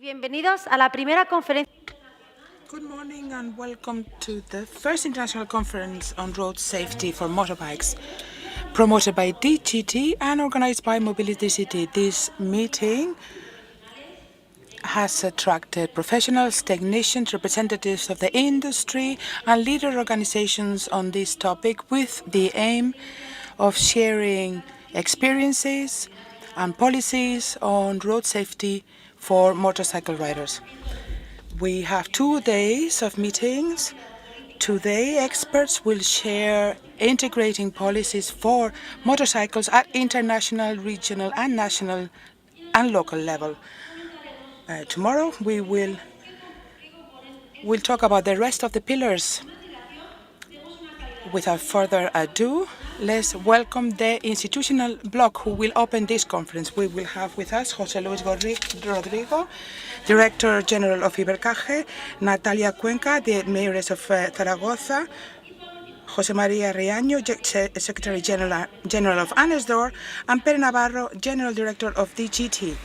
Bienvenidos a la primera conferencia. Good morning and welcome to the first international conference on road safety for motorbikes, promoted by DGT and organized by Mobility City. This meeting has attracted professionals, technicians, representatives of the industry, and leader organizations on this topic with the aim of sharing experiences and policies on road safety for motorcycle riders. We have 2 days of meetings. Today, experts will share integrating policies for motorcycles at international, regional, and national and local level. Tomorrow, we'll talk about the rest of the pillars. Without further ado, let's welcome the institutional block who will open this conference. We will have with us José Rodrigo, Director General of Ibercaja, Natalia, the Mayoress of Zaragoza, José María Riaño, Secretary General of ANESDOR, and Pere Navarro, General Director of DGT.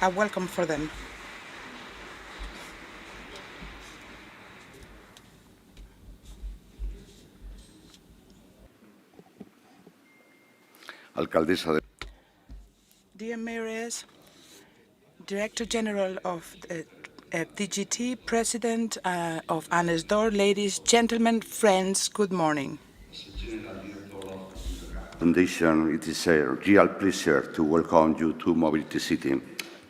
A welcome for them. Alcaldesa de... Dear Mayoress, Director General of DGT, President of ANESDOR, ladies, gentlemen, friends, good morning. Foundation, it is a real pleasure to welcome you to Mobility City,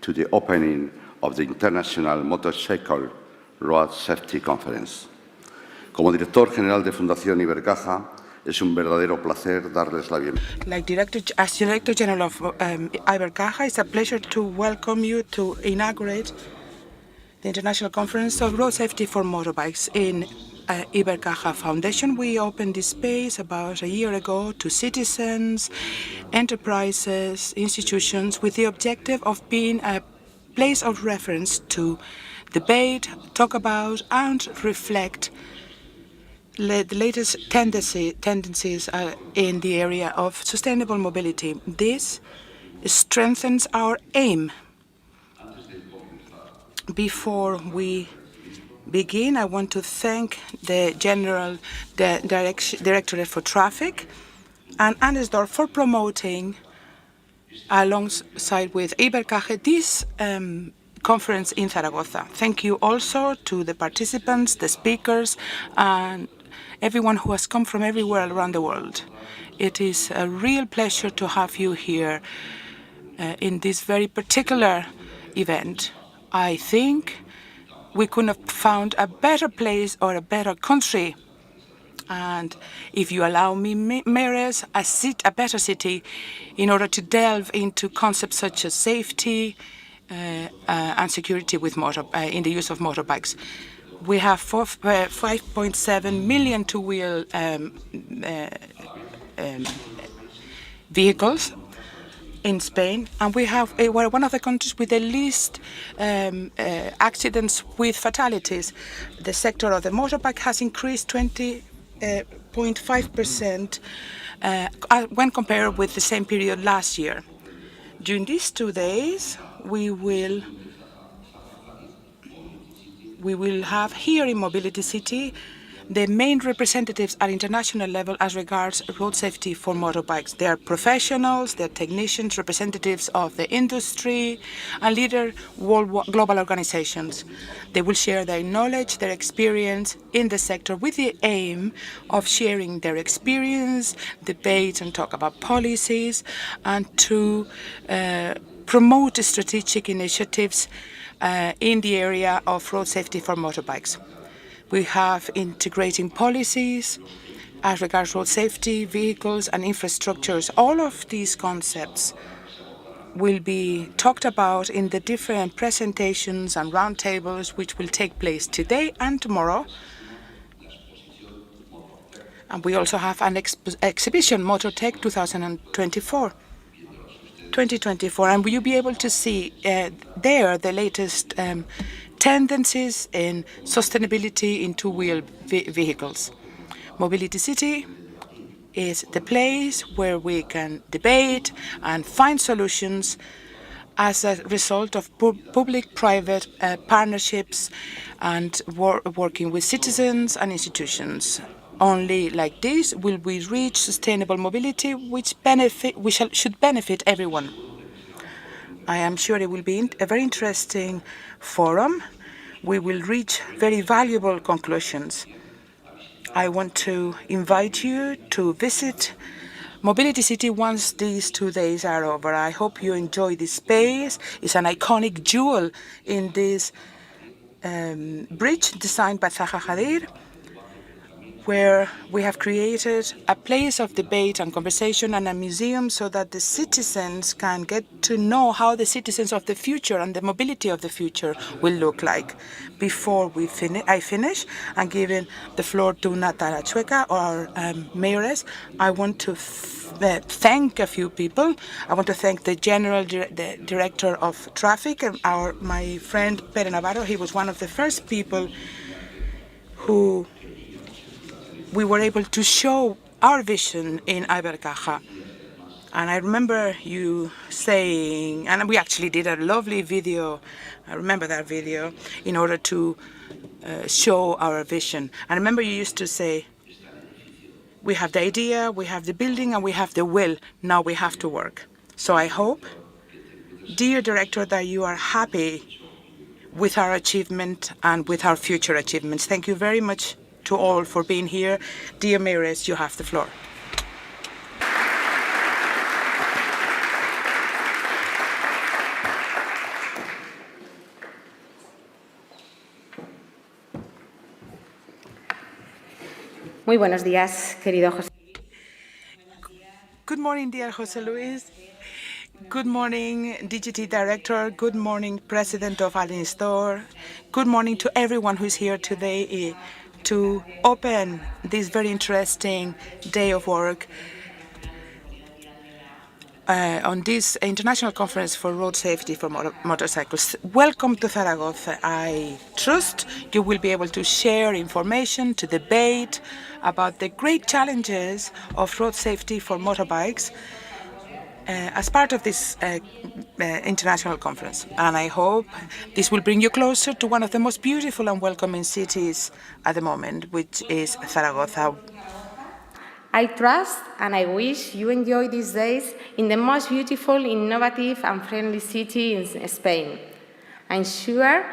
to the opening of the International Motorcycle Road Safety Conference. Como Director General de Fundación Ibercaja, es un verdadero placer darles la bienvenida. As Director General of Ibercaja, it's a pleasure to welcome you to inaugurate the International Conference of Road Safety for Motorbikes. In Ibercaja Foundation, we opened this space about a year ago to citizens, enterprises, institutions, with the objective of being a place of reference to debate, talk about, and reflect the latest tendencies in the area of sustainable mobility. This strengthens our aim. Before we begin, I want to thank the Directorate for Traffic and ANESDOR for promoting, alongside with Ibercaja, this conference in Zaragoza. Thank you also to the participants, the speakers, and everyone who has come from everywhere around the world. It is a real pleasure to have you here in this very particular event. I think we couldn't have found a better place or a better country. And if you allow me, Mayoress, a better city in order to delve into concepts such as safety and security with in the use of motorbikes. We have 5.7 million two-wheel vehicles in Spain, and we're one of the countries with the least accidents with fatalities. The sector of the motorbike has increased 20.5% when compared with the same period last year. During these 2 days, we will have here in Mobility City the main representatives at international level as regards road safety for motorbikes. They are professionals, they're technicians, representatives of the industry, and leader global organizations. They will share their knowledge, their experience in the sector with the aim of sharing their experience, debate, and talk about policies, and to promote strategic initiatives in the area of road safety for motorbikes. We have integrating policies as regards road safety, vehicles, and infrastructures. All of these concepts will be talked about in the different presentations and roundtables which will take place today and tomorrow. And we also have an exhibition, MotorTech 2024. And will you be able to see there the latest tendencies in sustainability in two-wheel vehicles. Mobility City is the place where we can debate and find solutions as a result of public-private partnerships and working with citizens and institutions. Only like this will we reach sustainable mobility, which should benefit everyone. I am sure it will be a very interesting forum. We will reach very valuable conclusions. I want to invite you to visit Mobility City once these 2 days are over. I hope you enjoy this space. It's an iconic jewel in this bridge designed by Zaha Hadid, where we have created a place of debate and conversation and a museum so that the citizens can get to know how the citizens of the future and the mobility of the future will look like. Before I finish and giving the floor to Natalia Chueca, our mayoress, I want to thank a few people. I want to thank the the director of traffic, and my friend Pere Navarro. He was one of the first people who we were able to show our vision in Ibercaja. And I remember you saying, and we actually did a lovely video, I remember that video, in order to show our vision. I remember you used to say, we have the idea, we have the building, and we have the will. Now we have to work. So I hope, dear director, that you are happy with our achievement and with our future achievements. Thank you very much to all for being here. Dear Mayoress, you have the floor. Muy buenos días, querido José. Good morning, dear José Luis. Good morning, DGT Director. Good morning, President of ANESDOR. Good morning to everyone who is here today to open this very interesting day of work on this international conference for road safety for motorcycles. Welcome to Zaragoza. I trust you will be able to share information, to debate about the great challenges of road safety for motorbikes as part of this international conference. And I hope this will bring you closer to one of the most beautiful and welcoming cities at the moment, which is Zaragoza. I trust and I wish you enjoy these days in the most beautiful, innovative and friendly city in Spain. I'm sure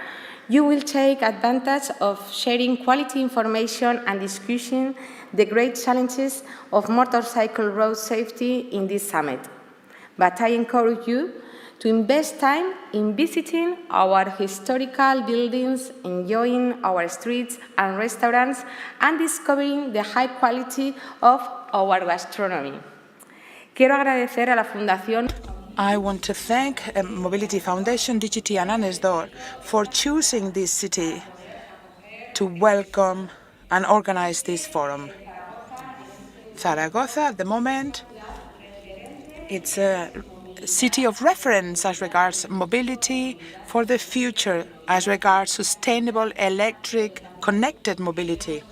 you will take advantage of sharing quality information and discussing the great challenges of motorcycle road safety in this summit. But I encourage you to invest time in visiting our historical buildings, enjoying our streets and restaurants, and discovering the high quality of our gastronomy. Quiero agradecer a la Fundación. I want to thank Mobility Foundation, DGT and ANESDOR for choosing this city to welcome and organize this forum. Zaragoza, at the moment, it's a city of reference as regards mobility for the future, as regards sustainable, electric, connected mobility.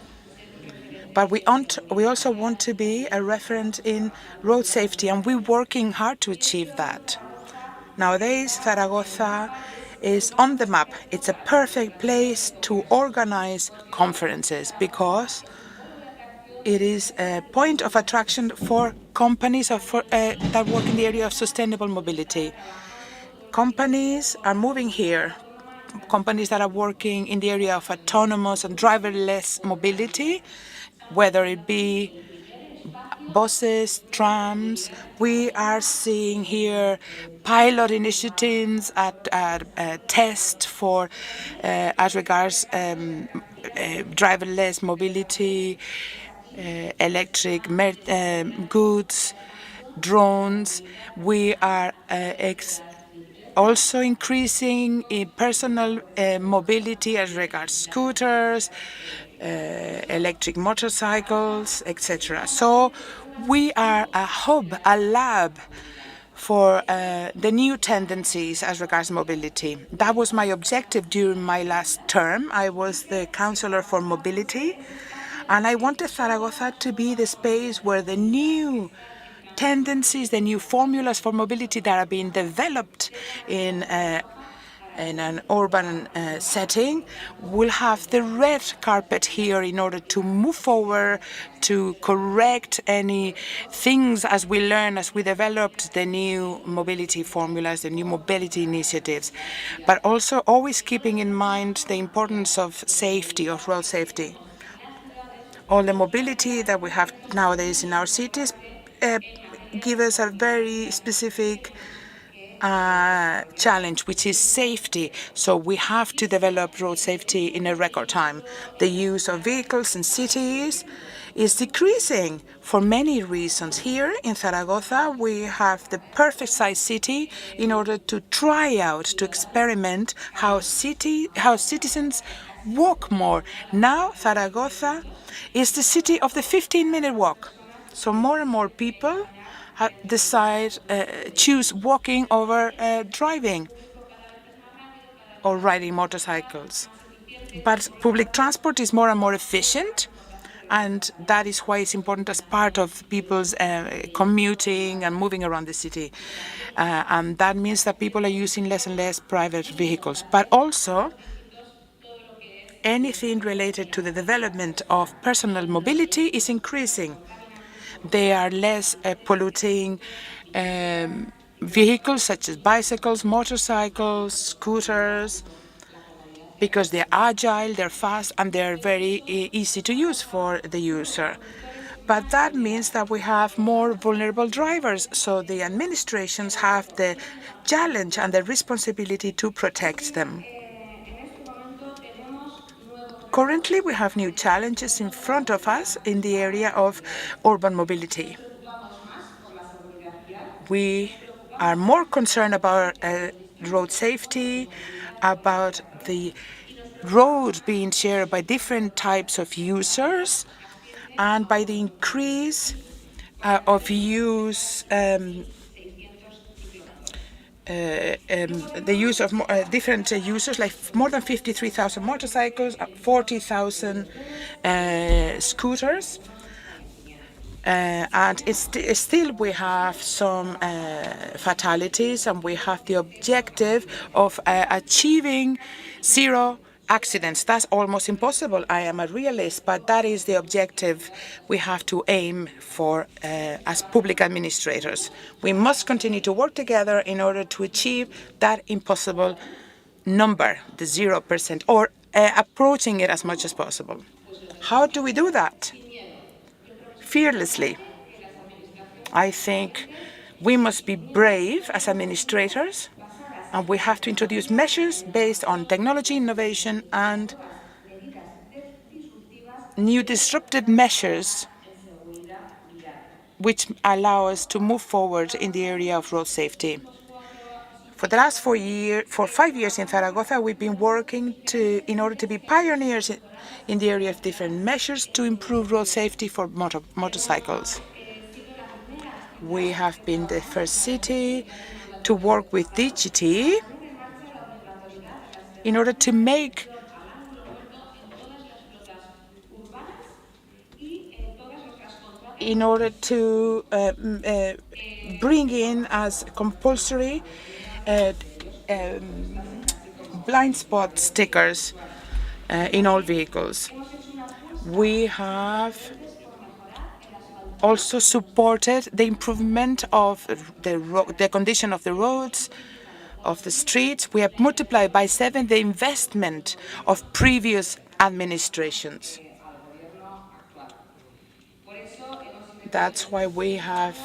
But we also want to be a reference in road safety, and we're working hard to achieve that. Nowadays, Zaragoza is on the map. It's a perfect place to organize conferences because it is a point of attraction for companies that work in the area of sustainable mobility. Companies are moving here. Companies that are working in the area of autonomous and driverless mobility, whether it be buses, trams. We are seeing here pilot initiatives at test for as regards driverless mobility, electric goods, drones. We are also increasing in personal mobility as regards scooters, electric motorcycles, etc. So we are a hub, a lab for the new tendencies as regards mobility. That was my objective during my last term. I was the Councillor for Mobility, and I wanted Zaragoza to be the space where the new tendencies, the new formulas for mobility that are being developed in an urban setting. We'll have the red carpet here in order to move forward, to correct any things as we learn, as we developed the new mobility formulas, the new mobility initiatives, but also always keeping in mind the importance of safety, of road safety. All the mobility that we have nowadays in our cities give us a very specific challenge, which is safety. So we have to develop road safety in a record time. The use of vehicles in cities is decreasing for many reasons. Here in Zaragoza, we have the perfect size city in order to try out, to experiment how citizens walk more. Now Zaragoza is the city of the 15-minute walk. So more and more people choose walking over driving or riding motorcycles. But public transport is more and more efficient, and that is why it's important as part of people's commuting and moving around the city. And that means that people are using less and less private vehicles. But also, anything related to the development of personal mobility is increasing. They are less polluting vehicles such as bicycles, motorcycles, scooters, because they're agile, they're fast, and they're very easy to use for the user. But that means that we have more vulnerable drivers, so the administrations have the challenge and the responsibility to protect them. Currently, we have new challenges in front of us in the area of urban mobility. We are more concerned about road safety, about the roads being shared by different types of users, and by the increase of use, the use of different users, like more than 53,000 motorcycles, 40,000 scooters. And still we have some fatalities, and we have the objective of achieving zero accidents. That's almost impossible. I am a realist, but that is the objective we have to aim for as public administrators. We must continue to work together in order to achieve that impossible number, the 0%, or approaching it as much as possible. How do we do that? Fearlessly. I think we must be brave as administrators, and we have to introduce measures based on technology, innovation, and new disruptive measures which allow us to move forward in the area of road safety. For the last 5 years in Zaragoza, we've been working in order to be pioneers in the area of different measures to improve road safety for motorcycles. We have been the first city to work with DGT in order to make bring in as compulsory blind spot stickers in all vehicles. We have also supported the improvement of the condition of the roads, of the streets. We have multiplied by 7 the investment of previous administrations. That's why we have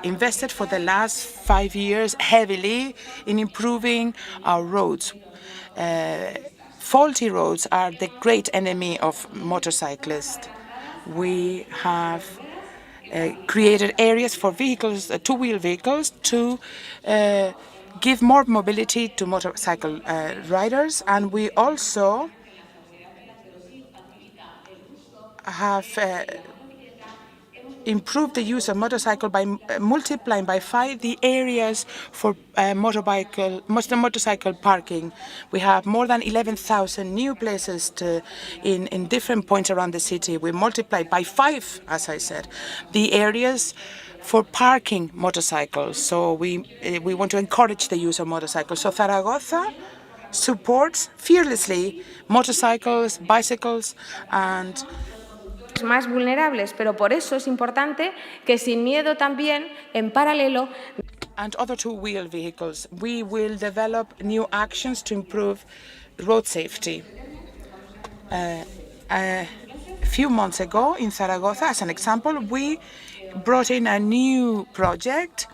invested for the last 5 years heavily in improving our roads. Faulty roads are the great enemy of motorcyclists. We have created areas for vehicles, two-wheel vehicles, to give more mobility to motorcycle riders, and we also have improve the use of motorcycle by multiplying by 5 the areas for motorcycle parking. We have more than 11,000 new places in different points around the city. We multiplied by 5, as I said, the areas for parking motorcycles. So we want to encourage the use of motorcycles. So Zaragoza supports fearlessly motorcycles, bicycles, and más vulnerables, pero por eso es importante que sin miedo también, en paralelo, and other two-wheel vehicles. We will develop new actions to improve road safety. A few months ago in Zaragoza, as an example, we brought in a new project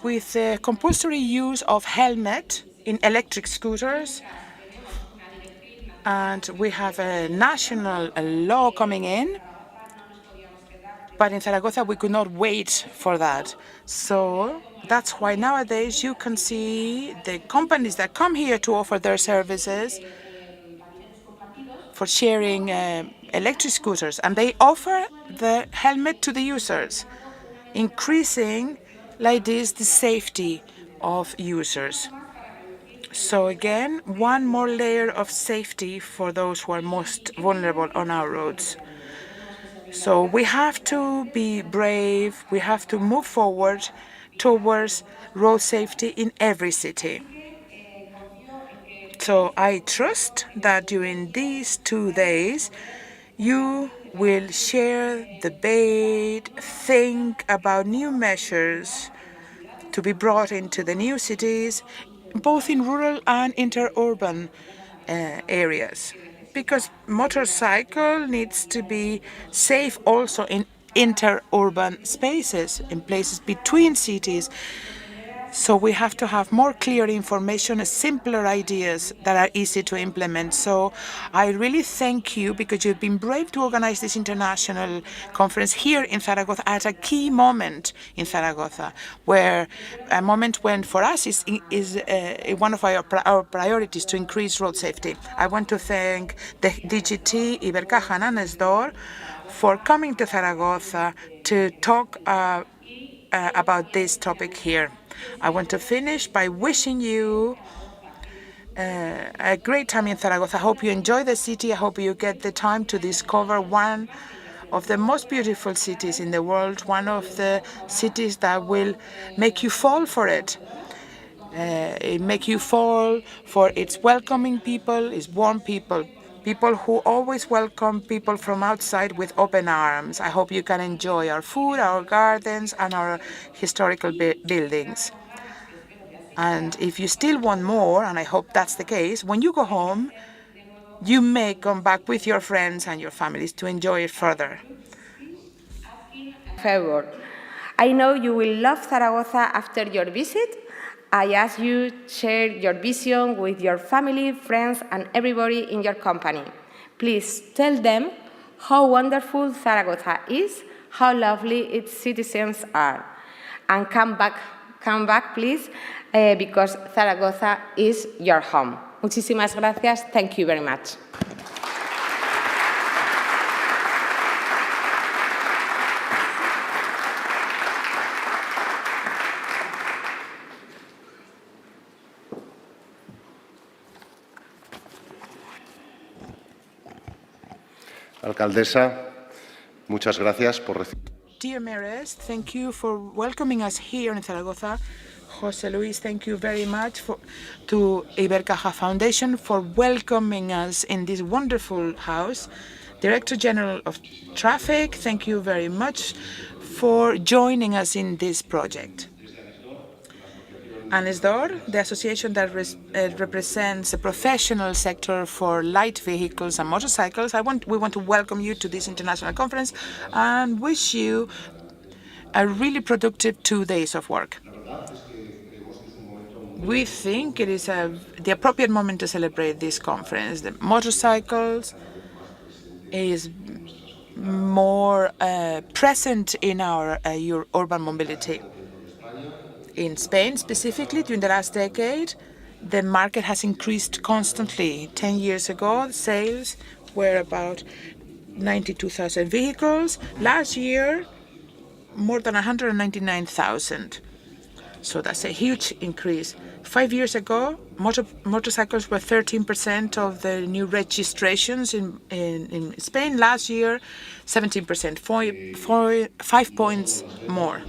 with the compulsory use of helmet in electric scooters. And we have a national law coming in, but in Zaragoza we could not wait for that. So that's why nowadays you can see the companies that come here to offer their services for sharing electric scooters, and they offer the helmet to the users, increasing like this the safety of users. So again, one more layer of safety for those who are most vulnerable on our roads. So we have to be brave, we have to move forward towards road safety in every city. So I trust that during these 2 days, you will share, debate, think about new measures to be brought into the new cities, both in rural and interurban areas. Because motorcycle needs to be safe also in interurban spaces, in places between cities. So we have to have more clear information, simpler ideas that are easy to implement. So I really thank you because you've been brave to organize this international conference here in Zaragoza at a key moment in Zaragoza, where a moment when for us is one of our priorities to increase road safety. I want to thank the DGT, Ibercaja and ANESDOR for coming to Zaragoza to talk about this topic here. I want to finish by wishing you a great time in Zaragoza. I hope you enjoy the city. I hope you get the time to discover one of the most beautiful cities in the world, one of the cities that will make you fall for it. It make you fall for its welcoming people, its warm people, people who always welcome people from outside with open arms. I hope you can enjoy our food, our gardens, and our historical buildings. And if you still want more, and I hope that's the case, when you go home, you may come back with your friends and your families to enjoy it further. Favor. I know you will love Zaragoza after your visit. I ask you to share your vision with your family, friends, and everybody in your company. Please tell them how wonderful Zaragoza is, how lovely its citizens are. And come back, please, because Zaragoza is your home. Muchísimas gracias. Thank you very much. Alcaldesa, muchas gracias por recibir. Dear Mayoress, thank you for welcoming us here in Zaragoza. José Luis, thank you very much to Ibercaja Foundation for welcoming us in this wonderful house. Director General of Traffic, thank you very much for joining us in this project. ANESDOR, the association that represents the professional sector for light vehicles and motorcycles, we want to welcome you to this international conference and wish you a really productive 2 days of work. We think it is the appropriate moment to celebrate this conference. The motorcycles is more present in our urban mobility. In Spain, specifically, during the last decade, the market has increased constantly. 10 years ago, sales were about 92,000 vehicles. Last year, more than 199,000. So that's a huge increase. 5 years ago, motorcycles were 13% of the new registrations in Spain. Last year, 17%, 5 points more.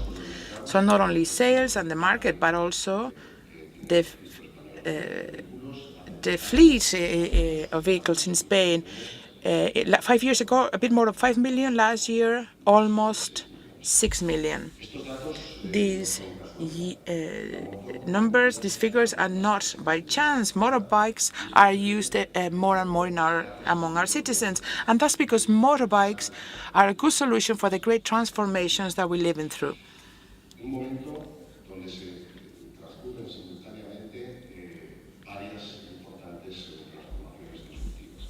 So not only sales and the market, but also the fleet of vehicles in Spain. 5 years ago, a bit more than 5 million. Last year, almost 6 million. These numbers, these figures are not by chance. Motorbikes are used more and more among our citizens, and that's because motorbikes are a good solution for the great transformations that we're living through.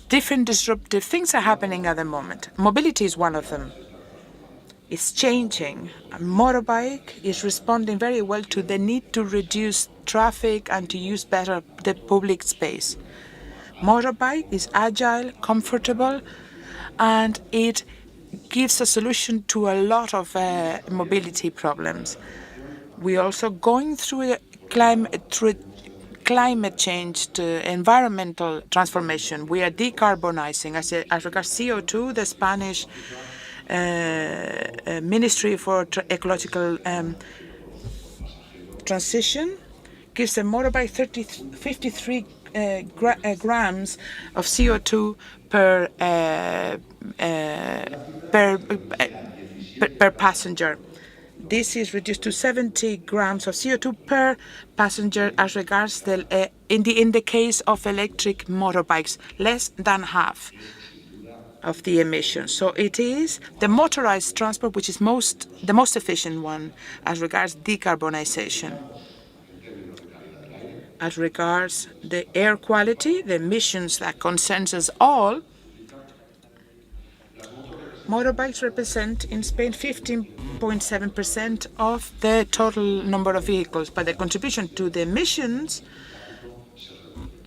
Different disruptive things are happening at the moment. Mobility is one of them. It's changing. A motorbike is responding very well to the need to reduce traffic and to use better the public space. Motorbike is agile, comfortable, and it gives a solution to a lot of mobility problems. We're also going through climate change to environmental transformation. We are decarbonizing. As regards CO2, the Spanish Ministry for Ecological Transition gives a motorbike 53 grams of CO2 per passenger. This is reduced to 70 grams of CO2 per passenger as regards in the case of electric motorbikes, less than half of the emissions. So it is the motorized transport which is the most efficient one as regards decarbonization. As regards the air quality, the emissions that concerns us all, motorbikes represent in Spain 15.7% of the total number of vehicles, but the contribution to the emissions,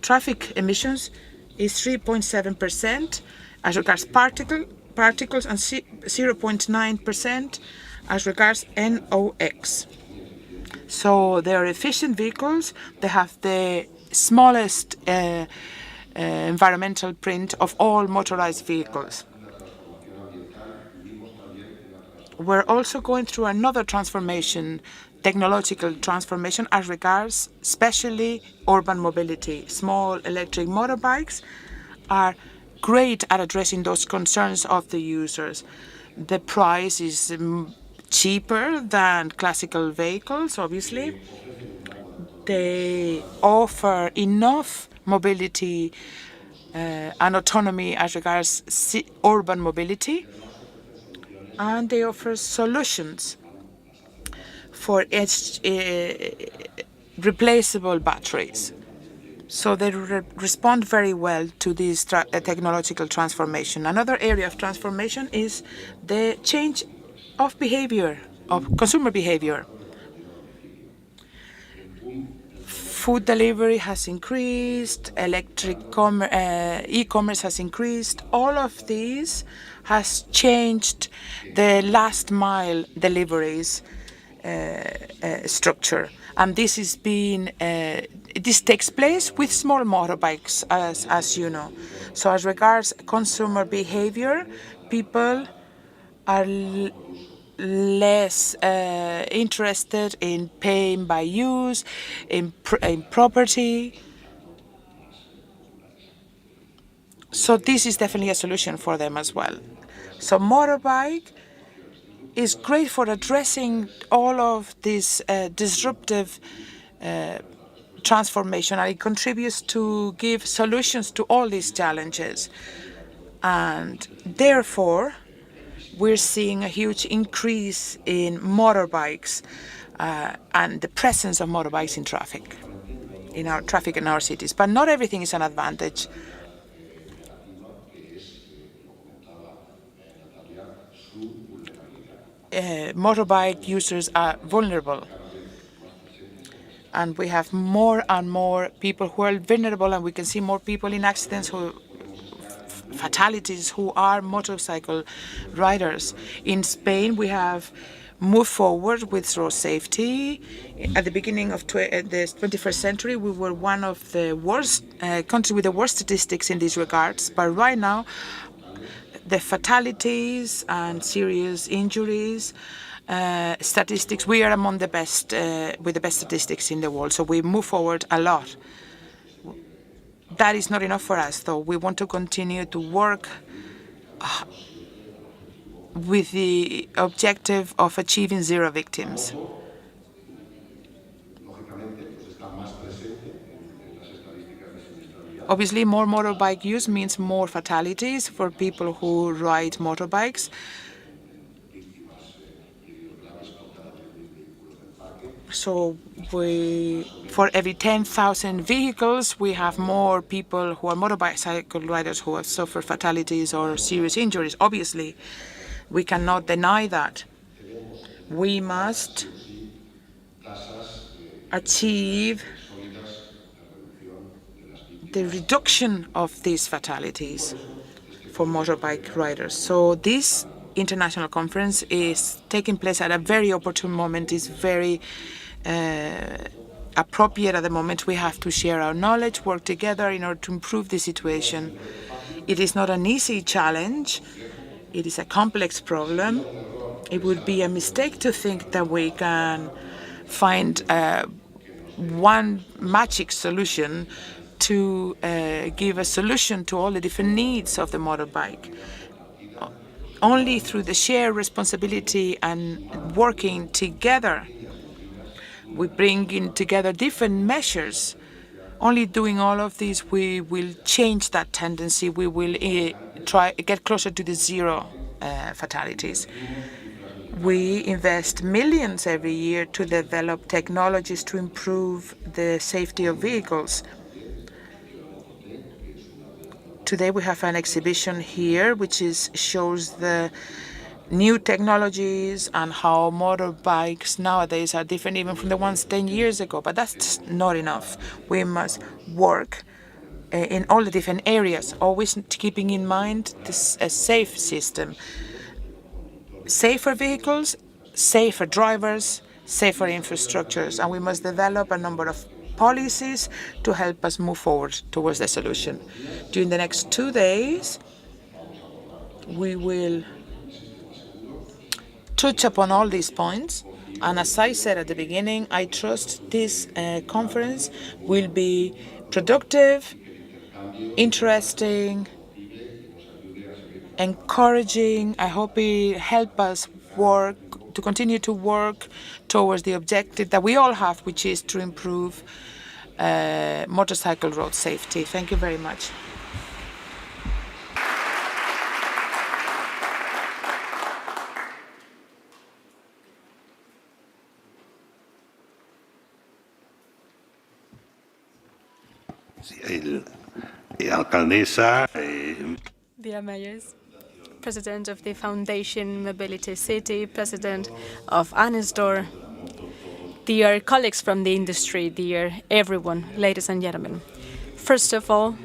traffic emissions, is 3.7% as regards particles and 0.9% as regards NOx. So they are efficient vehicles. They have the smallest environmental print of all motorized vehicles. We're also going through another transformation, technological transformation as regards especially urban mobility. Small electric motorbikes are great at addressing those concerns of the users. The price is cheaper than classical vehicles, obviously. They offer enough mobility and autonomy as regards urban mobility, and they offer solutions for replaceable batteries. So they respond very well to this technological transformation. Another area of transformation is the change of behavior, of consumer behavior. Food delivery has increased, e-commerce has increased. All of these has changed the last mile deliveries structure. And this is this takes place with small motorbikes, as you know. So as regards consumer behavior, people are less interested in paying by use, in property. So this is definitely a solution for them as well. So motorbike is great for addressing all of this disruptive transformation, and it contributes to give solutions to all these challenges. And therefore, we're seeing a huge increase in motorbikes and the presence of motorbikes in traffic in our cities. But not everything is an advantage. Motorbike users are vulnerable. And we have more and more people who are vulnerable, and we can see more people in accidents who fatalities who are motorcycle riders. In Spain, we have moved forward with road safety. At the beginning of the 21st century, we were one of the worst countries with the worst statistics in these regards. But right now, the fatalities and serious injuries statistics, we are among the best, with the best statistics in the world. So we move forward a lot. That is not enough for us, though. We want to continue to work with the objective of achieving 0 victims. Obviously, more motorbike use means more fatalities for people who ride motorbikes. So for every 10,000 vehicles, we have more people who are motorcycle riders who have suffered fatalities or serious injuries. Obviously, we cannot deny that. We must achieve the reduction of these fatalities for motorbike riders. So this international conference is taking place at a very opportune moment. It's very appropriate at the moment. We have to share our knowledge, work together in order to improve the situation. It is not an easy challenge. It is a complex problem. It would be a mistake to think that we can find one magic solution to give a solution to all the different needs of the motorbike. Only through the shared responsibility and working together, we bring in together different measures. Only doing all of this, we will change that tendency. We will try get closer to the 0 fatalities. We invest millions every year to develop technologies to improve the safety of vehicles. Today we have an exhibition here which shows the new technologies and how motorbikes nowadays are different even from the ones 10 years ago. But that's not enough. We must work in all the different areas, always keeping in mind this a safe system. Safer vehicles, safer drivers, safer infrastructures, and we must develop a number of policies to help us move forward towards the solution. During the next 2 days, we will touch upon all these points. And as I said at the beginning, I trust this conference will be productive, interesting, encouraging. I hope it helps us to continue to work towards the objective that we all have, which is to improve motorcycle road safety. Thank you very much. Alcaldesa. Dear mayors, President of the Foundation Mobility City, President of ANESDOR, dear colleagues from the industry, dear everyone, ladies and gentlemen. First of all,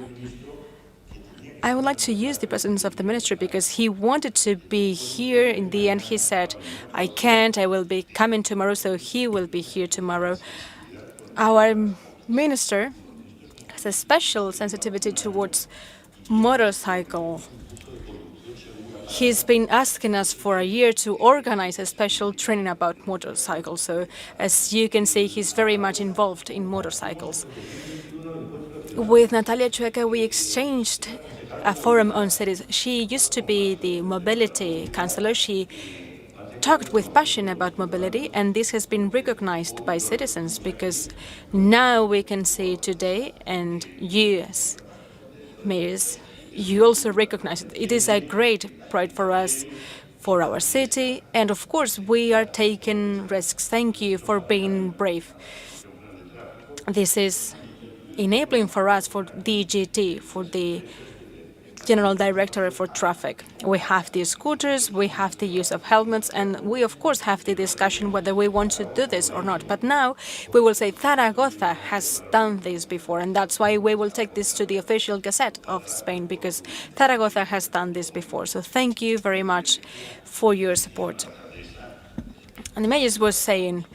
I would like to use the presence of the minister because he wanted to be here. In the end, he said, I can't, I will be coming tomorrow, so he will be here tomorrow. Our minister has a special sensitivity towards motorcycle. He's been asking us for a year to organize a special training about motorcycles. So as you can see, he's very much involved in motorcycles. With Natalia Chueca, we exchanged a forum on cities. She used to be the mobility counselor. She talked with passion about mobility, and this has been recognized by citizens because now we can see today, and you as mayors, you also recognize it. It is a great pride for us, for our city, and of course we are taking risks. Thank you for being brave. This is enabling for us, for DGT, for the General Directorate for Traffic. We have the scooters, we have the use of helmets, and we of course have the discussion whether we want to do this or not. But now we will say Zaragoza has done this before, and that's why we will take this to the official Gazette of Spain, because Zaragoza has done this before. So thank you very much for your support. And the mayor was saying,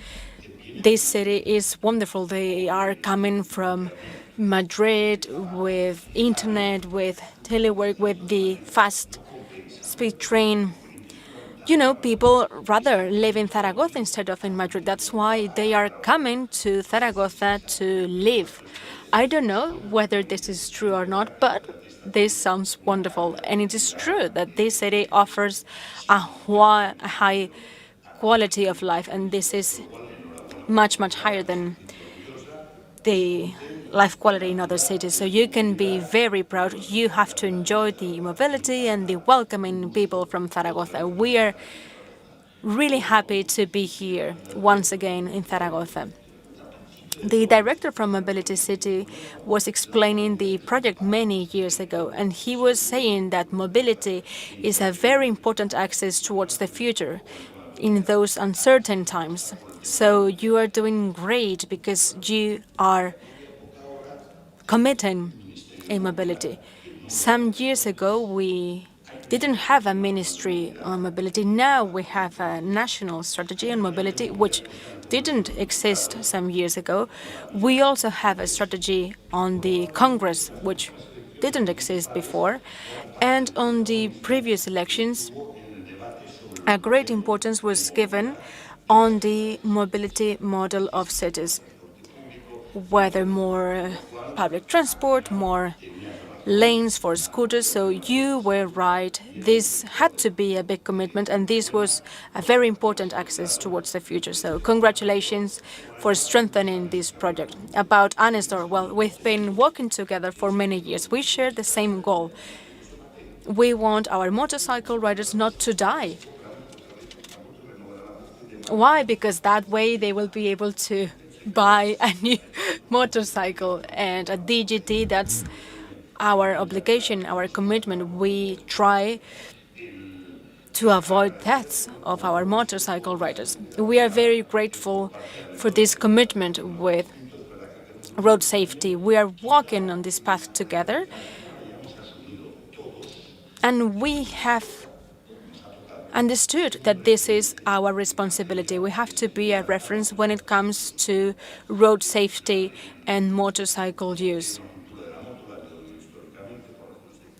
this city is wonderful. They are coming from Madrid with internet, with telework, with the fast speed train. You know, people rather live in Zaragoza instead of in Madrid. That's why they are coming to Zaragoza to live. I don't know whether this is true or not, but this sounds wonderful. And it is true that this city offers a high quality of life, and this is much, much higher than the life quality in other cities. So you can be very proud. You have to enjoy the mobility and the welcoming people from Zaragoza. We are really happy to be here once again in Zaragoza. The director from Mobility City was explaining the project many years ago, and he was saying that mobility is a very important access towards the future in those uncertain times. So you are doing great because you are committing in mobility. Some years ago, we didn't have a ministry on mobility. Now we have a national strategy on mobility, which didn't exist some years ago. We also have a strategy on the Congress, which didn't exist before. And on the previous elections, a great importance was given on the mobility model of cities, whether more public transport, more lanes for scooters. So you were right. This had to be a big commitment, and this was a very important access towards the future. So congratulations for strengthening this project. About ANESDOR, well, we've been working together for many years. We share the same goal. We want our motorcycle riders not to die. Why? Because that way they will be able to buy a new motorcycle. And at DGT, that's our obligation, our commitment. We try to avoid deaths of our motorcycle riders. We are very grateful for this commitment with road safety. We are walking on this path together, and we have understood that this is our responsibility. We have to be a reference when it comes to road safety and motorcycle use.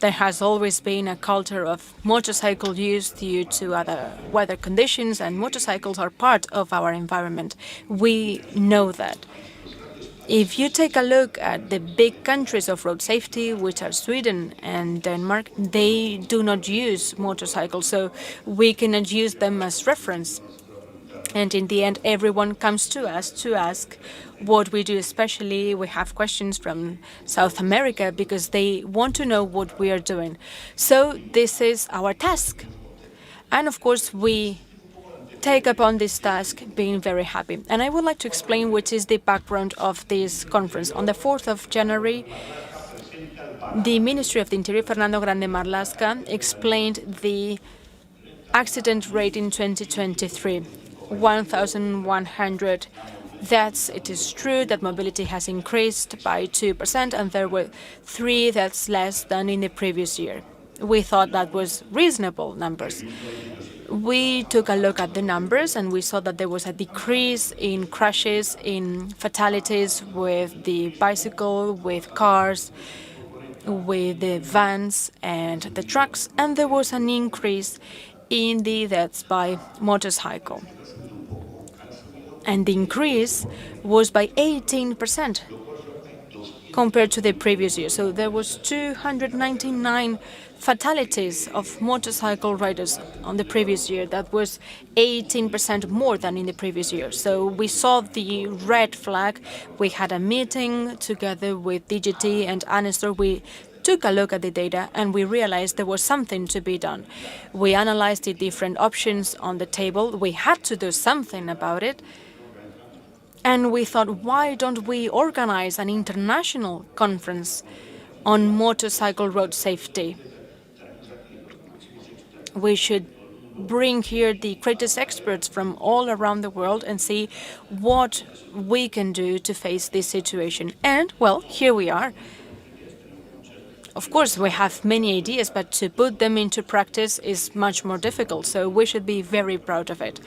There has always been a culture of motorcycle use due to other weather conditions, and motorcycles are part of our environment. We know that. If you take a look at the big countries of road safety, which are Sweden and Denmark, they do not use motorcycles, so we cannot use them as reference. And in the end, everyone comes to us to ask what we do. Especially, we have questions from South America because they want to know what we are doing. So this is our task. And of course, we take upon this task being very happy. And I would like to explain what is the background of this conference. On the 4th of January, the Ministry of the Interior, Fernando Grande Marlaska, explained the accident rate in 2023, 1,100 deaths. It is true that mobility has increased by 2%, and there were 3 deaths less than in the previous year. We thought that was reasonable numbers. We took a look at the numbers, and we saw that there was a decrease in crashes, in fatalities with the bicycle, with cars, with the vans and the trucks, and there was an increase in the deaths by motorcycle. And the increase was by 18% compared to the previous year. So there was 299 fatalities of motorcycle riders on the previous year. That was 18% more than in the previous year. So we saw the red flag. We had a meeting together with DGT and ANESDOR. We took a look at the data, and we realized there was something to be done. We analyzed the different options on the table. We had to do something about it. And we thought, why don't we organize an international conference on motorcycle road safety? We should bring here the greatest experts from all around the world and see what we can do to face this situation. And, well, here we are. Of course, we have many ideas, but to put them into practice is much more difficult, so we should be very proud of it.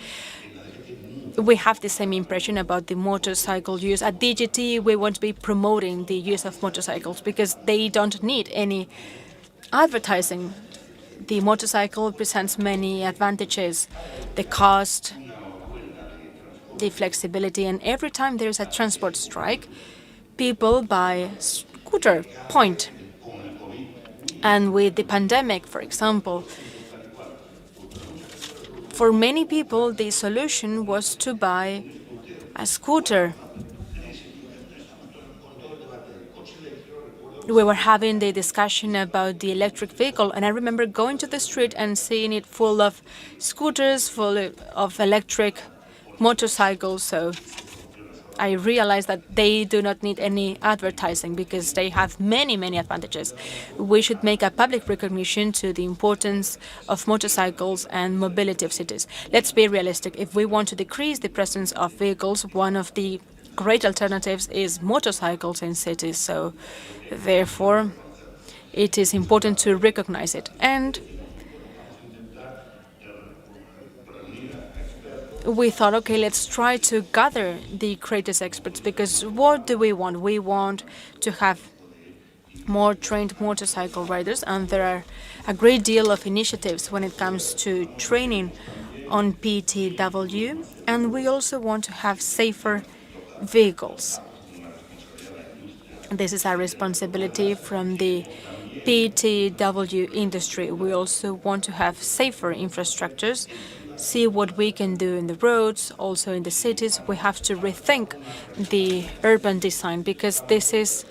We have the same impression about the motorcycle use. At DGT, we want to be promoting the use of motorcycles because they don't need any advertising. The motorcycle presents many advantages, the cost, the flexibility, and every time there is a transport strike, people buy scooter, point. And with the pandemic, for example, for many people, the solution was to buy a scooter. We were having the discussion about the electric vehicle, and I remember going to the street and seeing it full of scooters, full of electric motorcycles. So I realized that they do not need any advertising because they have many, many advantages. We should make a public recognition to the importance of motorcycles and mobility of cities. Let's be realistic. If we want to decrease the presence of vehicles, one of the great alternatives is motorcycles in cities. So therefore, it is important to recognize it. And we thought, okay, let's try to gather the greatest experts, because what do we want? We want to have more trained motorcycle riders, and there are a great deal of initiatives when it comes to training on PTW, and we also want to have safer vehicles. This is our responsibility from the PTW industry. We also want to have safer infrastructures, see what we can do in the roads, also in the cities. We have to rethink the urban design because this is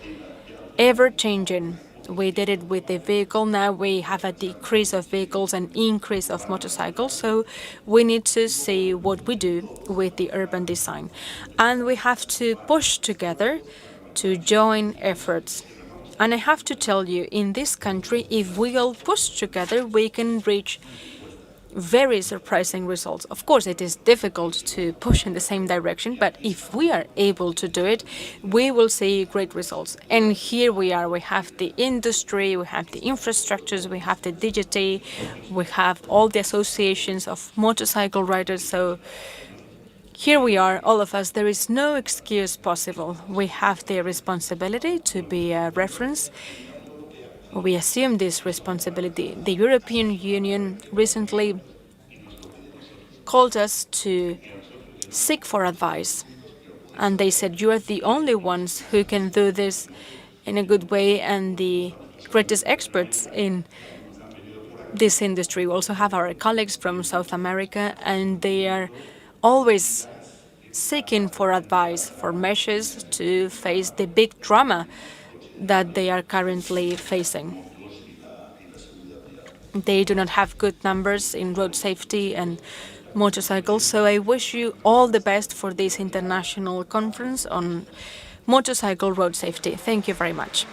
ever-changing. We did it with the vehicle. Now we have a decrease of vehicles and increase of motorcycles. So we need to see what we do with the urban design. And we have to push together to join efforts. And I have to tell you, in this country, if we all push together, we can reach very surprising results. Of course, it is difficult to push in the same direction, but if we are able to do it, we will see great results. And here we are. We have the industry, we have the infrastructures, we have the DGT, we have all the associations of motorcycle riders. So here we are, all of us. There is no excuse possible. We have the responsibility to be a reference. We assume this responsibility. The European Union recently called us to seek for advice. And they said, you are the only ones who can do this in a good way and the greatest experts in this industry. We also have our colleagues from South America, and they are always seeking for advice, for measures to face the big drama that they are currently facing. They do not have good numbers in road safety and motorcycles, so I wish you all the best for this international conference on motorcycle road safety. Thank you very much.